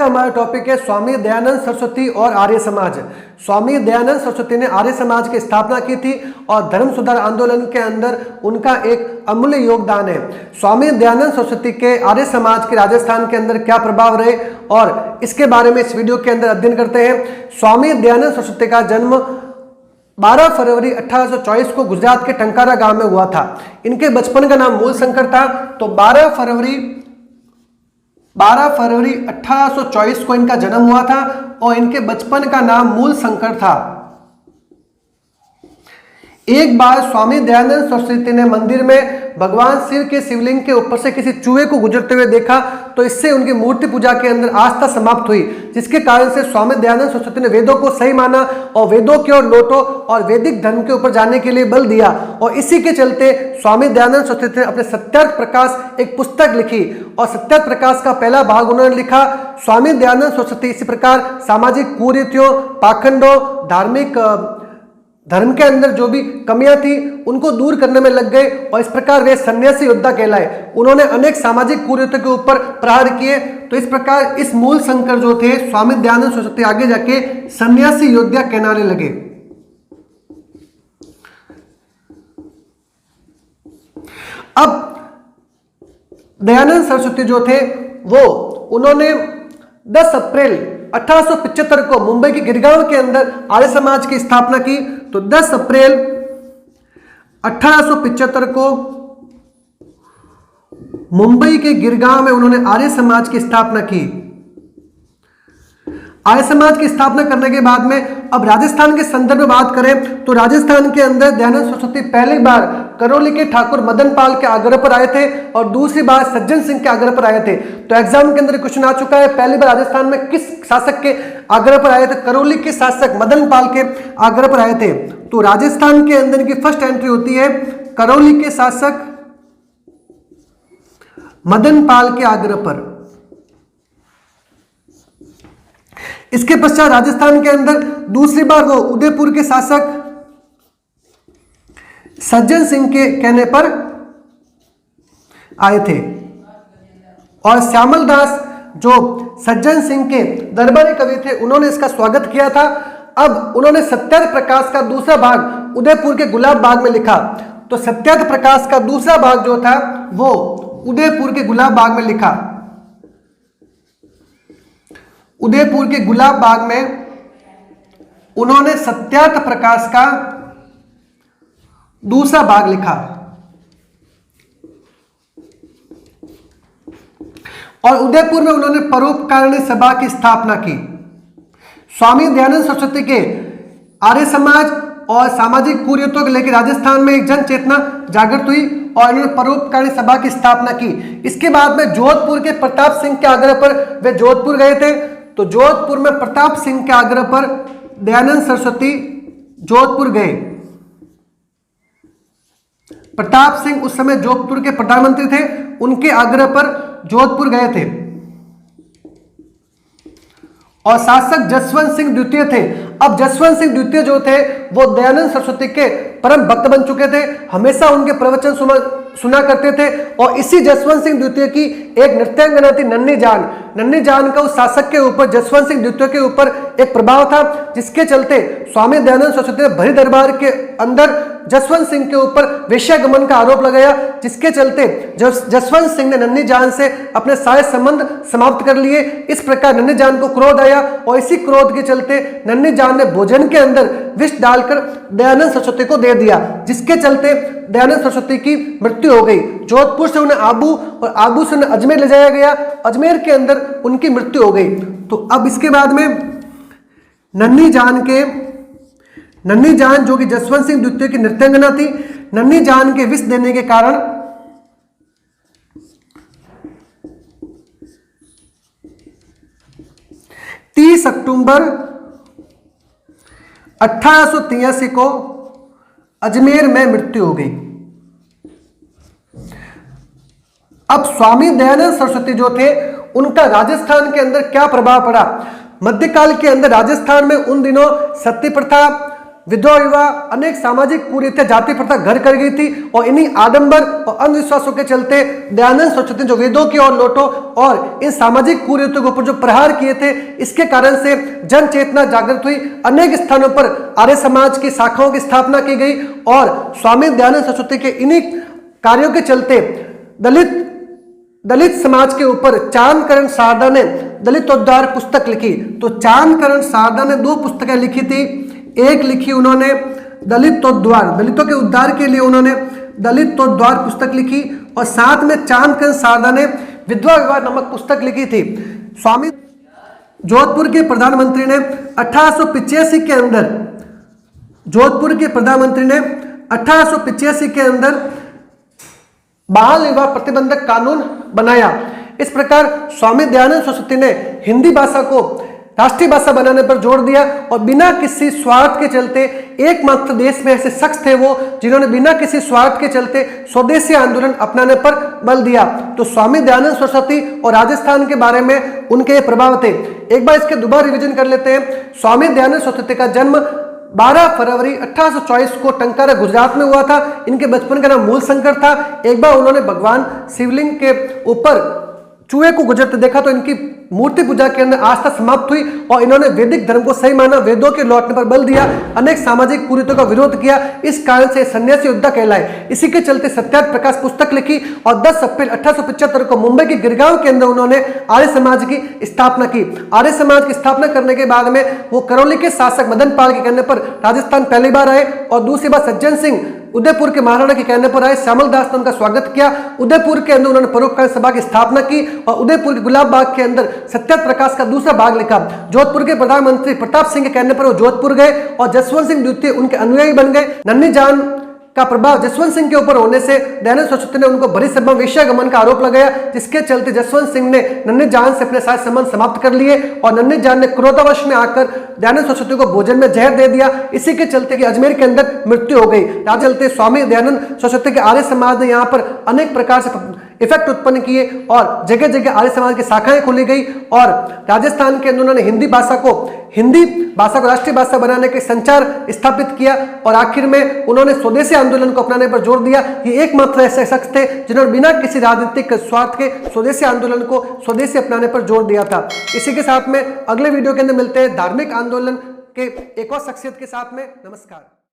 का हमारा टॉपिक है स्वामी दयानंद सरस्वती और आर्य समाज। स्वामी दयानंद सरस्वती ने आर्य समाज की स्थापना की थी और धर्म सुधार आंदोलन के अंदर उनका एक अमूल्य योगदान है। स्वामी दयानंद सरस्वती के आर्य समाज के राजस्थान के अंदर क्या प्रभाव रहे और इसके बारे में इस वीडियो के अंदर अध्ययन करते हैं। स्वामी दयानंद सरस्वती का जन्म 12 फरवरी 1824 को गुजरात के टंकारा गांव में हुआ था। इनके बचपन का नाम मूलशंकर था। तो 12 फरवरी 1824 को इनका जन्म हुआ था और इनके बचपन का नाम मूलशंकर था। एक बार स्वामी दयानंद सरस्वती ने मंदिर में भगवान शिव के शिवलिंग के ऊपर से किसी चूहे को गुजरते हुए देखा, तो इससे उनकी मूर्ति पूजा के अंदर आस्था समाप्त हुई, जिसके कारण से स्वामी दयानंद सरस्वती ने वेदों को सही माना और वेदों की ओर लौटो और वैदिक धर्म के ऊपर जाने के लिए बल दिया। और इसी के चलते स्वामी दयानंद सरस्वती ने अपने सत्यार्थ प्रकाश एक पुस्तक लिखी और सत्यार्थ प्रकाश का पहला भाग उन्होंने लिखा। स्वामी दयानंद सरस्वती इसी प्रकार सामाजिक कुरीतियों, पाखंडों, धार्मिक धर्म के अंदर जो भी कमियां थी उनको दूर करने में लग गए और इस प्रकार वे सन्यासी योद्धा कहलाए। उन्होंने अनेक सामाजिक कुरीतियों के ऊपर प्रहार किए। तो इस प्रकार इस मूलशंकर जो थे स्वामी दयानंद सरस्वती आगे जाके सन्यासी योद्धा कहलाने लगे। अब दयानंद सरस्वती जो थे उन्होंने 10 अप्रैल 1875 को मुंबई के गिरगांव के अंदर आर्य समाज की स्थापना की। तो 10 अप्रैल 1875 को मुंबई के गिरगांव में उन्होंने आर्य समाज की स्थापना की। आर्य समाज की स्थापना करने के बाद में अब राजस्थान के संदर्भ में बात करें तो राजस्थान के अंदर दयानंद सरस्वती पहली बार करौली के ठाकुर मदन पाल के आग्रह पर आए थे और दूसरी बार सज्जन सिंह के आग्रह पर आए थे। तो एग्जाम के अंदर क्वेश्चन आ चुका है, पहली बार राजस्थान में किस शासक के आग्रह पर आए थे? करौली के शासक मदन पाल के आग्रह पर आए थे। तो राजस्थान के अंदर की फर्स्ट एंट्री होती है करौली के शासक मदन पाल के आग्रह पर। इसके पश्चात राजस्थान के अंदर दूसरी बार वो उदयपुर के शासक सज्जन सिंह के कहने पर आए थे और श्यामल दास जो सज्जन सिंह के दरबारी कवि थे उन्होंने इसका स्वागत किया था। अब उन्होंने सत्यार्थ प्रकाश का दूसरा भाग उदयपुर के गुलाब बाग में लिखा। तो सत्यार्थ प्रकाश का दूसरा भाग जो था वो उदयपुर के गुलाब बाग में लिखा। उदयपुर के गुलाब बाग में उन्होंने सत्यार्थ प्रकाश का दूसरा भाग लिखा और उदयपुर में उन्होंने परोपकारिणी सभा की स्थापना की। स्वामी दयानंद सरस्वती के आर्य समाज और सामाजिक कुरीतियों को लेकर राजस्थान में एक जन चेतना जागृत हुई और इन्होंने परोपकारिणी सभा की स्थापना की। इसके बाद में जोधपुर के प्रताप सिंह के आग्रह पर वे जोधपुर गए थे। तो जोधपुर में प्रताप सिंह के आग्रह पर दयानंद सरस्वती जोधपुर गए। प्रताप सिंह उस समय जोधपुर के प्रधानमंत्री थे, उनके आग्रह पर जोधपुर गए थे और शासक जसवंत सिंह द्वितीय थे। अब जसवंत सिंह द्वितीय जो थे वो दयानंद सरस्वती के परम भक्त बन चुके थे, हमेशा उनके प्रवचन सुना करते थे और इसी जसवंत सिंह द्वितीय की एक नृत्यांगना थी नन्ही जान। नन्ही जान का उस शासक के ऊपर जसवंत सिंह द्वितीय के ऊपर एक प्रभाव था, जिसके चलते स्वामी दयानंद सरस्वती ने भरी दरबार के अंदर जसवंत सिंह के ऊपर वेश्यागमन का आरोप लगाया, जिसके चलते जसवंत सिंह ने नन्ही जान से अपने सारे संबंध समाप्त कर लिए। इस प्रकार नन्ही जान को क्रोध आया और इसी क्रोध के चलते नन्ही जान ने भोजन के अंदर विष डालकर दयानंद सरस्वती को दे दिया, जिसके चलते दयानंद सरस्वती की मृत्यु हो गई। जोधपुर से उन्हें आबू और आबू से उन्हें अजमेर ले जाया गया, अजमेर के अंदर उनकी मृत्यु हो गई। तो अब इसके बाद में नन्ही जान जो कि जसवंत सिंह द्वितीय की नृत्यांगना थी, नन्ही जान के विष देने के कारण 30 अक्टूबर 1883 को अजमेर में मृत्यु हो गई। अब स्वामी दयानंद सरस्वती जो थे उनका राजस्थान के अंदर क्या प्रभाव पड़ा? मध्यकाल के अंदर राजस्थान में उन दिनों सती प्रथा, विधवा विवाह, अनेक सामाजिक कुरीतियां, जाति प्रथा घर कर गई थी और इन्हीं आडंबर और अंधविश्वासों के चलते दयानंद सरस्वती जो वेदों की ओर लौटो और इन सामाजिक कुरीतियों के ऊपर जो प्रहार किए थे, इसके कारण से जन चेतना जागृत हुई। अनेक स्थानों पर आर्य समाज की शाखाओं की स्थापना की गई और स्वामी दयानंद सरस्वती के इन्हीं कार्यों के चलते दलित समाज के ऊपर चांदकरण शारदा ने दलितोद्धार पुस्तक लिखी। तो चांदकरण शारदा ने 2 पुस्तकें लिखी थी। एक लिखी उन्होंने दलितोद्धार, दलितों के उद्धार के लिए उन्होंने दलितोद्धार पुस्तक लिखी और साथ में चांदकरण शारदा ने विधवा विवाह नामक पुस्तक लिखी थी। स्वामी जोधपुर के प्रधानमंत्री ने 1885 के अंदर, जोधपुर के प्रधानमंत्री ने 1885 के अंदर बाल विवाह प्रतिबंधक कानून बनाया। इस प्रकार स्वामी दयानंद सरस्वती ने हिंदी भाषा को राष्ट्रीय भाषा बनाने पर जोर दिया और बिना किसी स्वार्थ के चलते एकमात्र देश में ऐसे शख्स थे वो जिन्होंने बिना किसी स्वार्थ के चलते स्वदेशी आंदोलन अपनाने पर बल दिया। तो स्वामी दयानंद सरस्वती और राजस्थान के बारे में उनके प्रभाव थे। एक बार इसके दोबारा रिवीजन कर लेते हैं। स्वामी दयानंद सरस्वती का जन्म 12 फरवरी 1824 को टंकारा गुजरात में हुआ था। इनके बचपन का नाम मूल शंकर था। एक बार उन्होंने भगवान शिवलिंग के ऊपर चूहे को गुजरते देखा तो इनकी मूर्ति पूजा के अंदर आस्था समाप्त हुई और इन्होंने वैदिक धर्म को सही माना, वेदों के लौटने पर बल दिया, अनेक सामाजिक कुरीतियों का विरोध किया। इस कारण से सन्यासी योद्धा कहलाए। इसी के चलते सत्याग्रह प्रकाश पुस्तक लिखी और 10 अप्रैल 1875 को मुंबई के गिरगांव के अंदर उन्होंने आर्य समाज की स्थापना की। आर्य समाज की स्थापना करने के बाद में वो करौली के शासक मदन पाल के कहने पर राजस्थान पहली बार आए और दूसरी बार सज्जन सिंह उदयपुर के महाराणा के कहने पर आए। श्यामल दास ने उनका स्वागत किया। उदयपुर के अंदर उन्होंने परोपकारी सभा की स्थापना की और उदयपुर के गुलाब बाग के अंदर सत्याग्रह प्रकाश का दूसरा भाग लिखा। जोधपुर के प्रधानमंत्री प्रताप सिंह के कहने पर वो जोधपुर गए और जसवंत सिंह द्वितीय उनके अनुयायी बन गए। नन्ही जान का प्रभाव जसवंत सिंह के ऊपर होने से दयानंद सरस्वती ने उनको भरी सभा में वेश्यागमन का आरोप लगाया, जिसके चलते जसवंत सिंह ने नन्ही जान से अपने सारे संबंध समाप्त कर लिए और नन्ही जान ने क्रोधावश में आकर दयानंद सरस्वती को भोजन में जहर दे दिया। इसी के चलते कि अजमेर के अंदर मृत्यु हो गई। चलते स्वामी दयानंद सरस्वती के आर्य समाज ने यहाँ पर अनेक प्रकार से इफेक्ट उत्पन्न किए और जगह जगह आर्य समाज की शाखाएं खोली गई और राजस्थान के अंदर उन्होंने हिंदी भाषा को राष्ट्रीय भाषा बनाने के संचार स्थापित किया और आखिर में उन्होंने स्वदेशी आंदोलन को अपनाने पर जोर दिया। ये एकमात्र ऐसे शख्स थे जिन्होंने बिना किसी राजनीतिक स्वार्थ के स्वदेशी आंदोलन को स्वदेशी अपनाने पर जोर दिया था। इसी के साथ में अगले वीडियो के अंदर मिलते हैं धार्मिक आंदोलन के एक और शख्सियत के साथ में। नमस्कार।